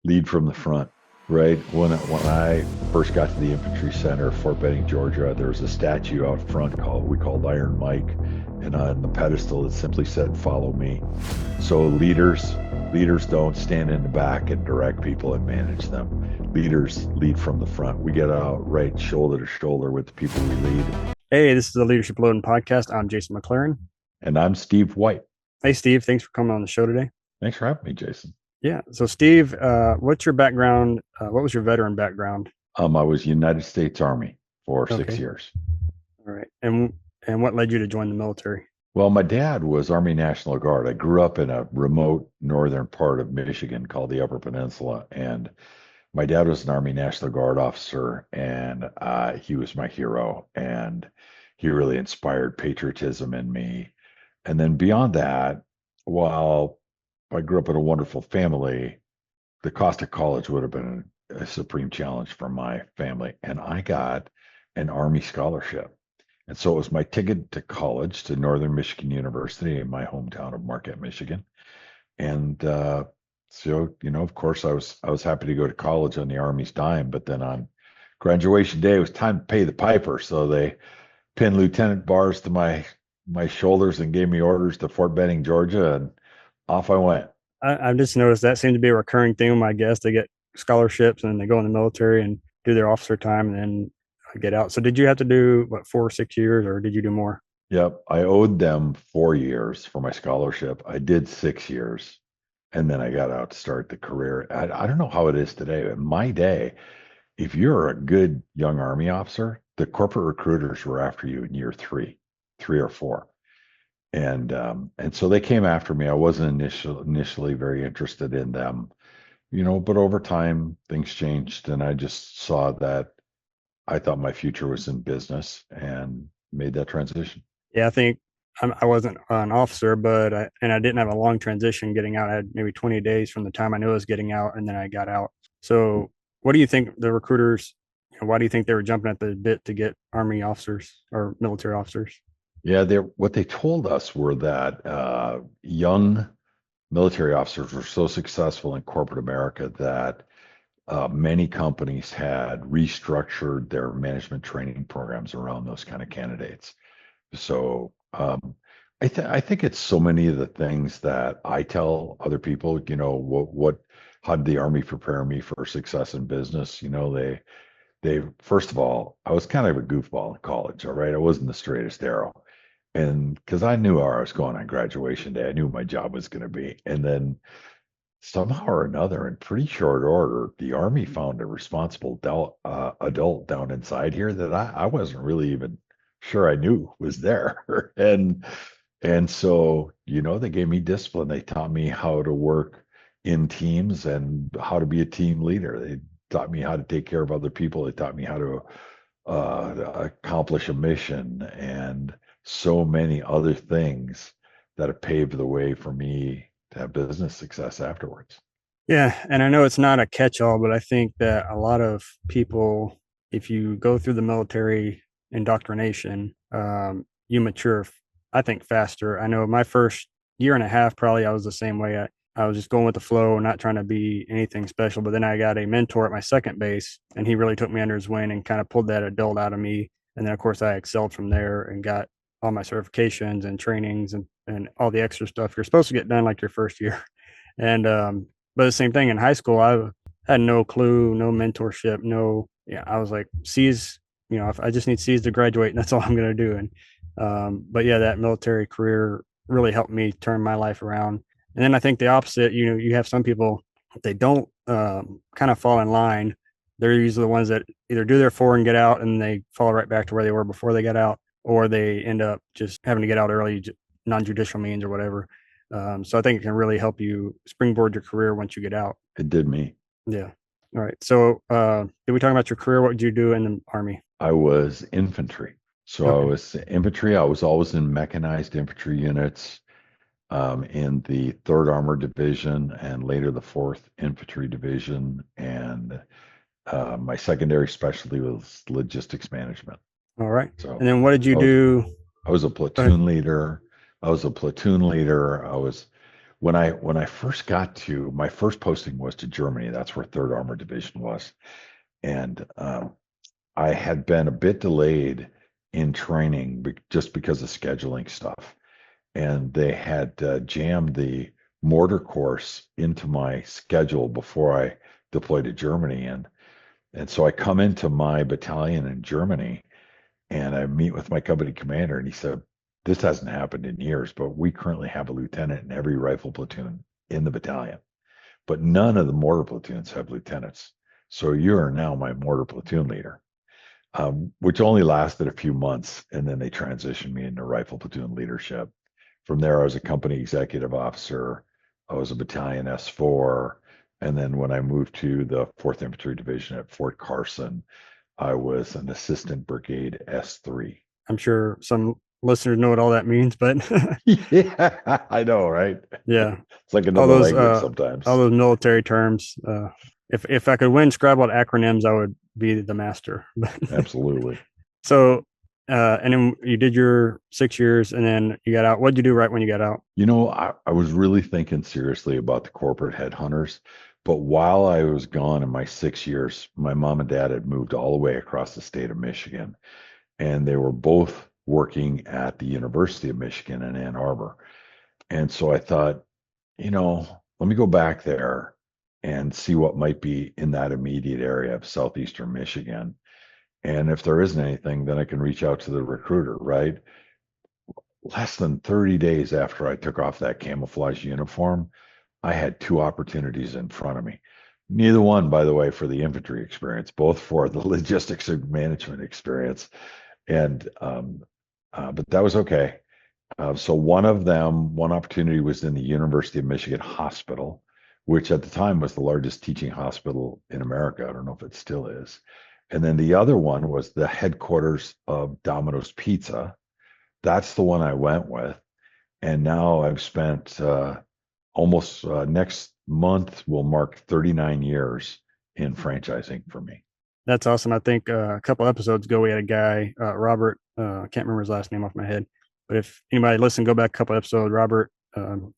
Lead from the front, right? When I first got to the Infantry Center, Fort Benning, Georgia, there was a statue out front called Iron Mike, and on the pedestal it simply said "Follow me." So leaders don't stand in the back and direct people and manage them. Leaders lead from the front. We get out right shoulder to shoulder with the people we lead. Hey, this is the Leadership Loading Podcast. I'm Jason McClaren. And I'm Steve White. Hey, Steve, thanks for coming on the show today. Thanks for having me, Jason. Yeah. So, Steve, what's your background? What was your veteran background? I was United States Army for 6 years. All right. And what led you to join the military? Well, my dad was Army National Guard. I grew up in a remote northern part of Michigan called the Upper Peninsula, and my dad was an Army National Guard officer, and he was my hero, and he really inspired patriotism in me. And then beyond that, while I grew up in a wonderful family, the cost of college would have been a supreme challenge for my family, and I got an Army scholarship. And so it was my ticket to college to Northern Michigan University in my hometown of Marquette, Michigan. And of course, I was happy to go to college on the Army's dime. But then on graduation day, it was time to pay the piper. So they pinned lieutenant bars to my shoulders and gave me orders to Fort Benning, Georgia, and off I went. I've just noticed that seems to be a recurring theme with my guests. They get scholarships and they go in the military and do their officer time and then get out. So, did you have to do what 4 or 6 years, or did you do more? Yep, I owed them 4 years for my scholarship. I did 6 years, and then I got out to start the career. I don't know how it is today. In my day, if you're a good young Army officer, the corporate recruiters were after you in year three or four, and so they came after me. I wasn't initially very interested in them, but over time things changed, and I just saw that I thought my future was in business and made that transition. Yeah, I think I wasn't an officer, but I didn't have a long transition getting out. I had maybe 20 days from the time I knew I was getting out, and then I got out. So, what do you think the recruiters? Why do you think they were jumping at the bit to get Army officers or military officers? Yeah, what they told us were that young military officers were so successful in corporate America that many companies had restructured their management training programs around those kind of candidates. So I think it's so many of the things that I tell other people. How did the Army prepare me for success in business? They first of all, I was kind of a goofball in college. All right, I wasn't the straightest arrow, and because I knew where I was going on graduation day, I knew what my job was going to be, and then somehow or another, in pretty short order, the Army found a responsible adult down inside here that I wasn't really even sure I knew was there. And so, they gave me discipline. They taught me how to work in teams and how to be a team leader. They taught me how to take care of other people. They taught me how to accomplish a mission and so many other things that have paved the way for me to have business success afterwards. Yeah, and I know it's not a catch-all, but I think that a lot of people, if you go through the military indoctrination, you mature, I think, faster. I know my first year and a half, probably I was the same way. I was just going with the flow, not trying to be anything special. But then I got a mentor at my second base, and he really took me under his wing and kind of pulled that adult out of me. And then, of course, I excelled from there and got all my certifications and trainings and all the extra stuff you're supposed to get done like your first year. And but the same thing in high school, I had no clue, no mentorship, I was like, C's, if I just need C's to graduate, and that's all I'm going to do. And but yeah, that military career really helped me turn my life around. And then I think the opposite, you have some people, they don't kind of fall in line. They're usually the ones that either do their 4 and get out and they fall right back to where they were before they got out, or they end up just having to get out early, non-judicial means or whatever. So I think it can really help you springboard your career once you get out. It did me. Yeah. All right. So did we talk about your career? What did you do in the Army? I was infantry. So I was infantry. I was always in mechanized infantry units in the 3rd Armored Division and later the 4th Infantry Division. And my secondary specialty was logistics management. All right. So and then what did you do? I was a platoon leader. I was when I first got to my first posting was to Germany. That's where Third Armored Division was, and I had been a bit delayed in training just because of scheduling stuff, and they had jammed the mortar course into my schedule before I deployed to Germany, and so I come into my battalion in Germany and I meet with my company commander, and he said, "This hasn't happened in years, but we currently have a lieutenant in every rifle platoon in the battalion, but none of the mortar platoons have lieutenants. So you are now my mortar platoon leader." Which only lasted a few months, and then they transitioned me into rifle platoon leadership. From there, I was a company executive officer. I was a battalion S4. And then when I moved to the 4th Infantry Division at Fort Carson, I was an assistant brigade S3. I'm sure some listeners know what all that means, but Yeah, I know, right? yeah, It's like all another those language all sometimes. those military terms. If I could win Scrabble at acronyms, I would be the master. Absolutely. So, and then you did your 6 years, and then you got out. What'd you do right when you got out? I was really thinking seriously about the corporate headhunters, but while I was gone in my 6 years, my mom and dad had moved all the way across the state of Michigan, and they were both working at the University of Michigan in Ann Arbor. And so I thought, let me go back there and see what might be in that immediate area of southeastern Michigan. And if there isn't anything, then I can reach out to the recruiter, right? Less than 30 days after I took off that camouflage uniform, I had two opportunities in front of me. Neither one, by the way, for the infantry experience, both for the logistics and management experience. And but that was okay. So one opportunity was in the University of Michigan Hospital, which at the time was the largest teaching hospital in America. I don't know if it still is. And then the other one was the headquarters of Domino's Pizza. That's the one I went with. And now I've spent almost next month will mark 39 years in franchising for me. That's awesome. I think a couple episodes ago we had a guy, Robert. I can't remember his last name off my head, but if anybody listen, go back a couple episodes. Robert,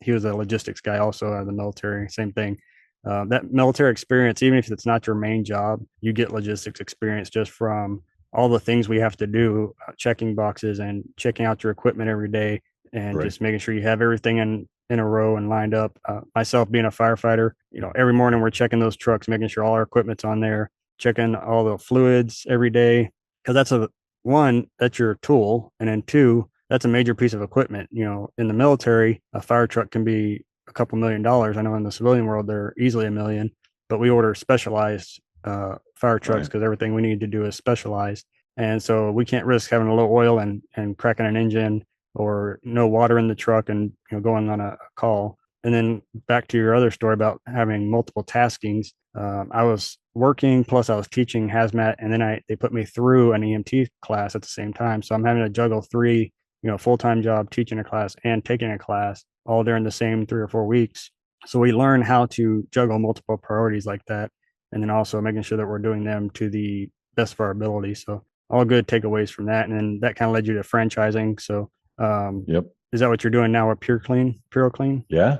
he was a logistics guy, also out of the military. Same thing. That military experience, even if it's not your main job, you get logistics experience just from all the things we have to do, checking boxes and checking out your equipment every day, and Right. just making sure you have everything in a row and lined up. Myself being a firefighter, every morning we're checking those trucks, making sure all our equipment's on there, checking all the fluids every day, because that's your tool, and then two, that's a major piece of equipment. In the military, a fire truck can be a couple $1 million. I know in the civilian world they're easily $1 million, but we order specialized fire trucks Right. because everything we need to do is specialized, and so we can't risk having a low oil and cracking an engine, or no water in the truck and going on a call. And then back to your other story about having multiple taskings. I was working, plus I was teaching hazmat, and then they put me through an EMT class at the same time. So I'm having to juggle three, full-time job, teaching a class and taking a class all during the same 3 or 4 weeks. So we learn how to juggle multiple priorities like that, and then also making sure that we're doing them to the best of our ability. So all good takeaways from that, and then that kind of led you to franchising. So Yep. is that what you're doing now with PuroClean? Yeah.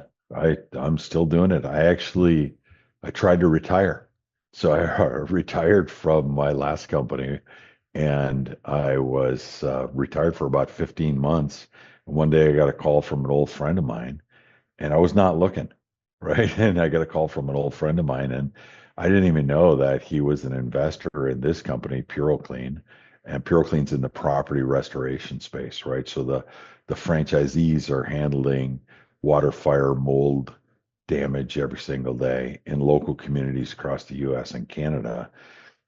I'm still doing it. I tried to retire. So I retired from my last company, and I was retired for about 15 months. And one day I got a call from an old friend of mine, and I was not looking, right? And I got a call from an old friend of mine, and I didn't even know that he was an investor in this company, PuroClean, and PuroClean's in the property restoration space, right? So the franchisees are handling water, fire, mold damage every single day in local communities across the U.S. and Canada,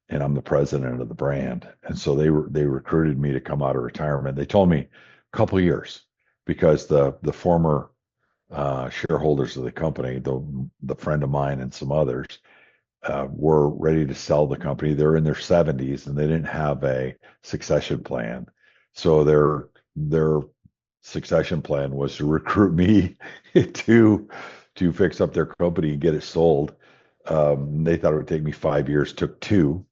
and I'm the president of the brand. And so they recruited me to come out of retirement. They told me a couple of years because the former shareholders of the company, the friend of mine and some others, were ready to sell the company. They're in their 70s and they didn't have a succession plan. So their succession plan was to recruit me to fix up their company and get it sold. They thought it would take me 5 years, took two,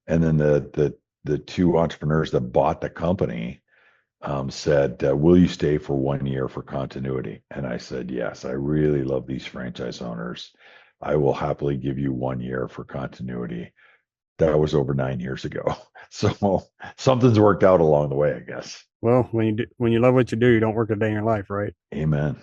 and then the two entrepreneurs that bought the company said, will you stay for 1 year for continuity? And I said, yes, I really love these franchise owners. I will happily give you 1 year for continuity. That was over 9 years ago. So something's worked out along the way, I guess. Well, when you love what you do, you don't work a day in your life, right? Amen.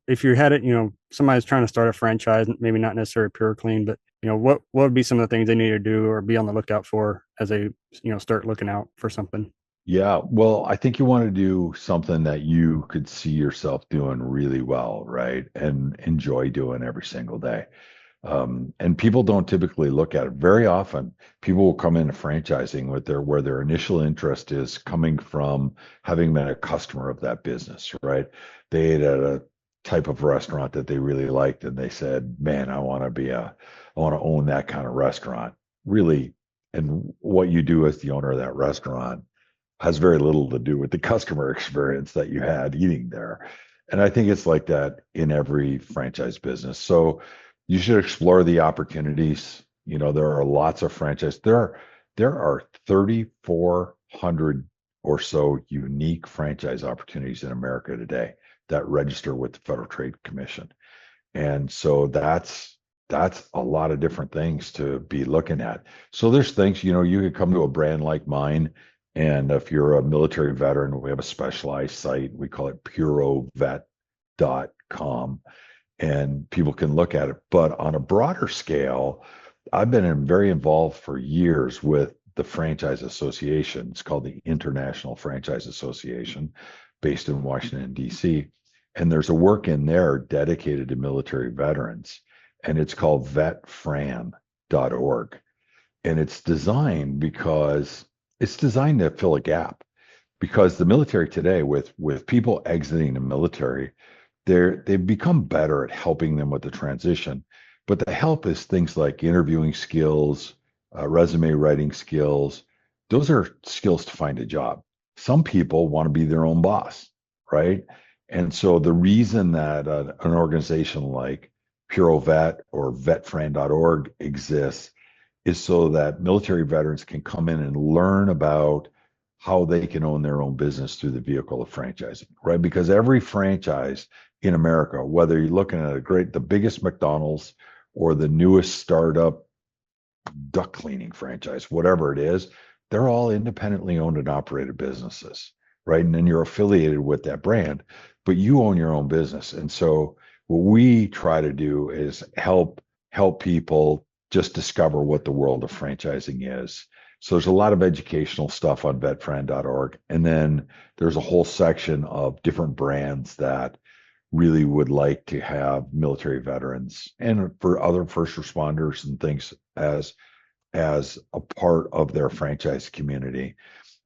If you had it, somebody's trying to start a franchise, maybe not necessarily PuroClean, but what would be some of the things they need to do or be on the lookout for as they start looking out for something? Yeah, well, I think you want to do something that you could see yourself doing really well, right? And enjoy doing every single day. And people don't typically look at it. Very often, people will come into franchising with where their initial interest is coming from having been a customer of that business, right? They ate at a type of restaurant that they really liked, and they said, "Man, I want to own that kind of restaurant." Really, and what you do as the owner of that restaurant has very little to do with the customer experience that you had eating there. And I think it's like that in every franchise business. So you should explore the opportunities. There are lots of franchise. There are 3,400 or so unique franchise opportunities in America today that register with the Federal Trade Commission. And so that's a lot of different things to be looking at. So there's things, you could come to a brand like mine, and if you're a military veteran, we have a specialized site. We call it purovet.com, and people can look at it. But on a broader scale, I've been very involved for years with the Franchise Association. It's called the International Franchise Association, based in Washington, D.C. And there's a work in there dedicated to military veterans, and it's called vetfran.org. And it's designed to fill a gap, because the military today, with people exiting the military, they've become better at helping them with the transition. But the help is things like interviewing skills, resume writing skills. Those are skills to find a job. Some people want to be their own boss, right? And so the reason that an organization like PuroVet or vetfran.org exists is so that military veterans can come in and learn about how they can own their own business through the vehicle of franchising, right? Because every franchise in America, whether you're looking at the biggest McDonald's or the newest startup duck cleaning franchise, whatever it is, they're all independently owned and operated businesses, right? And then you're affiliated with that brand, but you own your own business. And so what we try to do is help people just discover what the world of franchising is. So there's a lot of educational stuff on vetfran.org. And then there's a whole section of different brands that really would like to have military veterans and for other first responders and things as a part of their franchise community.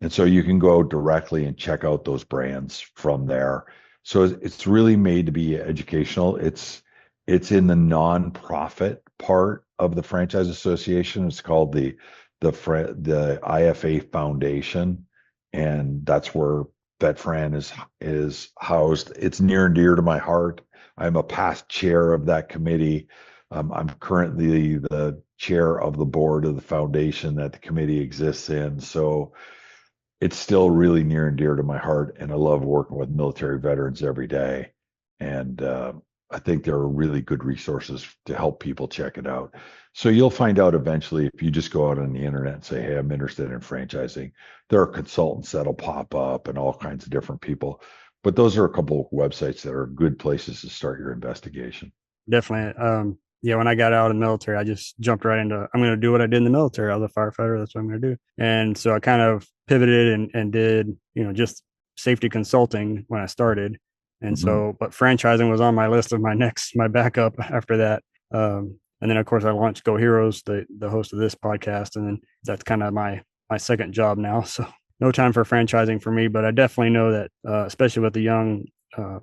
And so you can go directly and check out those brands from there. So it's really made to be educational. It's in the nonprofit part of the Franchise Association. It's called the IFA Foundation, and that's where VetFran is housed. It's near and dear to my heart. I'm a past chair of that committee. I'm currently the chair of the board of the foundation that the committee exists in. So it's still really near and dear to my heart, and I love working with military veterans every day. And I think there are really good resources to help people check it out. So you'll find out eventually if you just go out on the internet and say, "Hey, I'm interested in franchising." There are consultants that'll pop up and all kinds of different people. But those are a couple of websites that are good places to start your investigation. Definitely. Yeah, when I got out of the military, I just jumped right into I'm going to do what I did in the military. I was a firefighter. That's what I'm going to do. And so I kind of pivoted and did, just safety consulting when I started. And Mhm. so, but franchising was on my list of my backup after that. And then of course I launched Go Heroes, the host of this podcast. And then that's kind of my second job now. So no time for franchising for me, but I definitely know that, especially with the young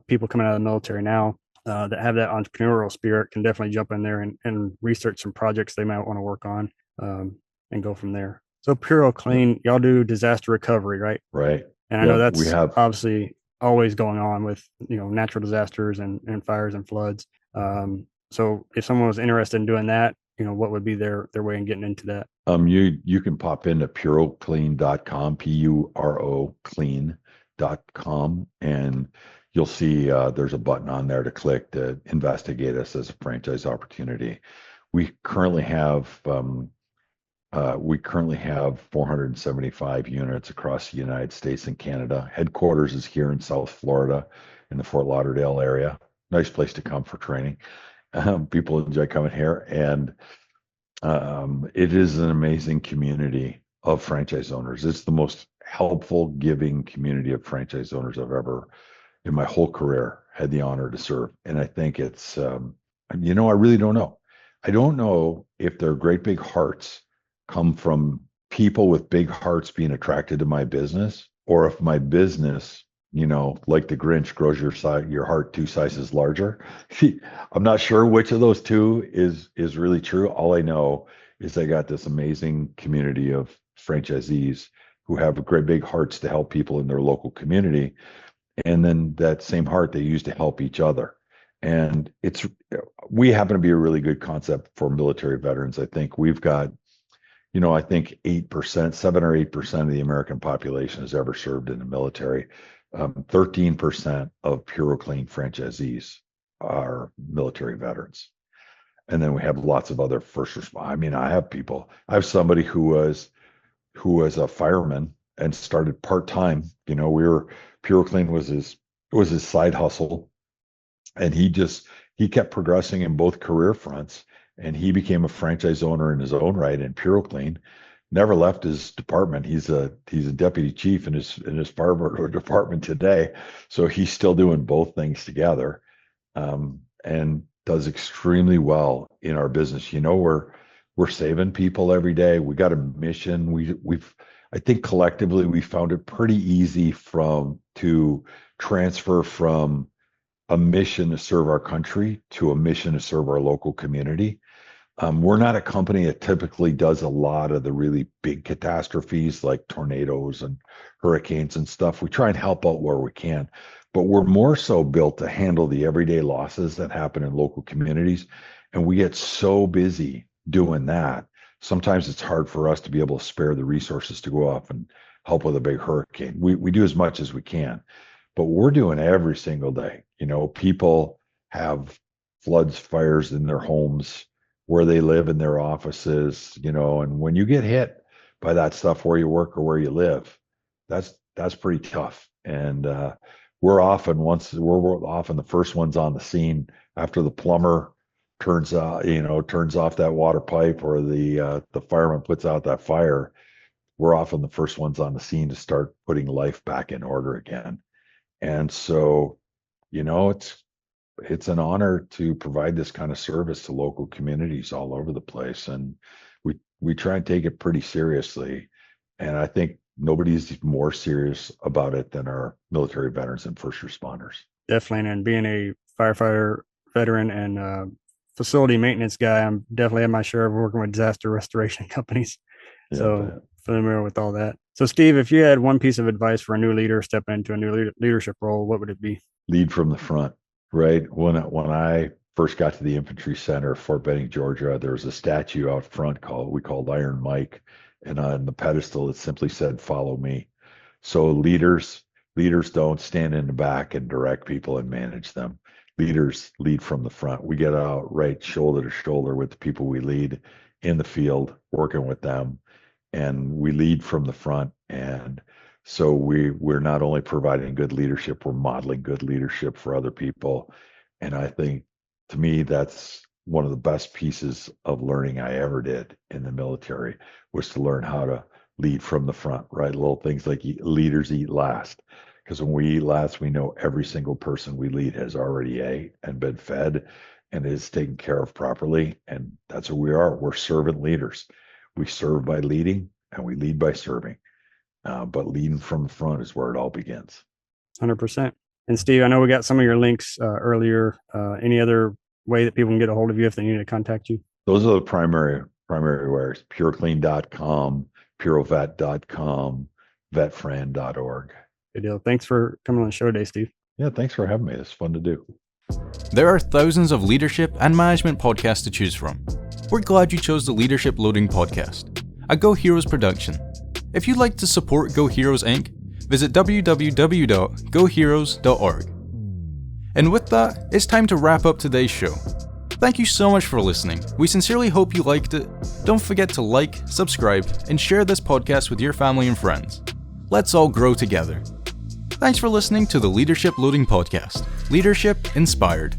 people coming out of the military now, that have that entrepreneurial spirit can definitely jump in there and research some projects they might want to work on, and go from there. So Yep. PuroClean, y'all do disaster recovery, right? Right. And I know Yep. We that's have. obviously always going on with natural disasters and fires and floods. So if someone was interested in doing that, what would be their way in getting into that? You can pop into puroclean.com, PURO clean. PuroClean.com, and you'll see there's a button on there to click to investigate us as a franchise opportunity. We currently have 475 units across the United States and Canada. Headquarters is here in South Florida, in the Fort Lauderdale area. Nice place to come for training. People enjoy coming here, and it is an amazing community of franchise owners. It's the most helpful, giving community of franchise owners I've ever, in my whole career, had the honor to serve. And I think it's, I really don't know. I don't know if their great big hearts come from people with big hearts being attracted to my business, or if my business, like the Grinch, grows your heart 2 sizes larger. I'm not sure which of those two is really true. All I know is I got this amazing community of franchisees who have great big hearts to help people in their local community, and then that same heart they use to help each other. And we happen to be a really good concept for military veterans. I think we've got, I think 8%, 7 or 8% of the American population has ever served in the military. 13% of PuroClean franchisees are military veterans. And then we have lots of other first responders. I have somebody who was a fireman and started part-time. PuroClean was his side hustle. And he kept progressing in both career fronts, and he became a franchise owner in his own right. And PuroClean never left his department. He's a deputy chief in his fire department today, so he's still doing both things together, and does extremely well in our business. We're saving people every day. We got a mission. I think collectively we found it pretty easy to transfer from a mission to serve our country to a mission to serve our local community. We're not a company that typically does a lot of the really big catastrophes like tornadoes and hurricanes and stuff. We try and help out where we can, but we're more so built to handle the everyday losses that happen in local communities. And we get so busy doing that. Sometimes it's hard for us to be able to spare the resources to go off and help with a big hurricane. We do as much as we can, but we're doing every single day. People have floods, fires in their homes, where they live, in their offices, and when you get hit by that stuff where you work or where you live, that's pretty tough. And we're often the first ones on the scene after the plumber turns off that water pipe, or the fireman puts out that fire. We're often the first ones on the scene to start putting life back in order again. And so, it's an honor to provide this kind of service to local communities all over the place. And we try and take it pretty seriously. And I think nobody's more serious about it than our military veterans and first responders. Definitely. And being a firefighter veteran and facility maintenance guy, I'm definitely at my share of working with disaster restoration companies. Yeah, so familiar with all that. So Steve, if you had one piece of advice for a new leader stepping into a new leadership role, what would it be? Lead from the front. Right. When I first got to the Infantry Center, Fort Benning, Georgia, there was a statue out front we called Iron Mike. And on the pedestal, it simply said, "Follow me." So leaders don't stand in the back and direct people and manage them. Leaders lead from the front. We get out right shoulder to shoulder with the people we lead in the field, working with them, and we lead from the front. And so we're not only providing good leadership, we're modeling good leadership for other people. And I think, to me, that's one of the best pieces of learning I ever did in the military, was to learn how to lead from the front, right? Little things like leaders eat last. Because when we eat last, we know every single person we lead has already ate and been fed and is taken care of properly. And that's what we are. We're servant leaders. We serve by leading, and we lead by serving. But leading from the front is where it all begins. 100%. And Steve, I know we got some of your links earlier. Any other way that people can get a hold of you if they need to contact you? Those are the primary ways. PuroClean.com, PuroVet.com, VetFran.org. Good deal. Thanks for coming on the show today, Steve. Yeah, thanks for having me. It's fun to do. There are thousands of leadership and management podcasts to choose from. We're glad you chose the Leadership Loading podcast, a Go Heroes production. If you'd like to support Go Heroes Inc., visit www.goheroes.org. And with that, it's time to wrap up today's show. Thank you so much for listening. We sincerely hope you liked it. Don't forget to like, subscribe, and share this podcast with your family and friends. Let's all grow together. Thanks for listening to the Leadership Loading Podcast. Leadership Inspired.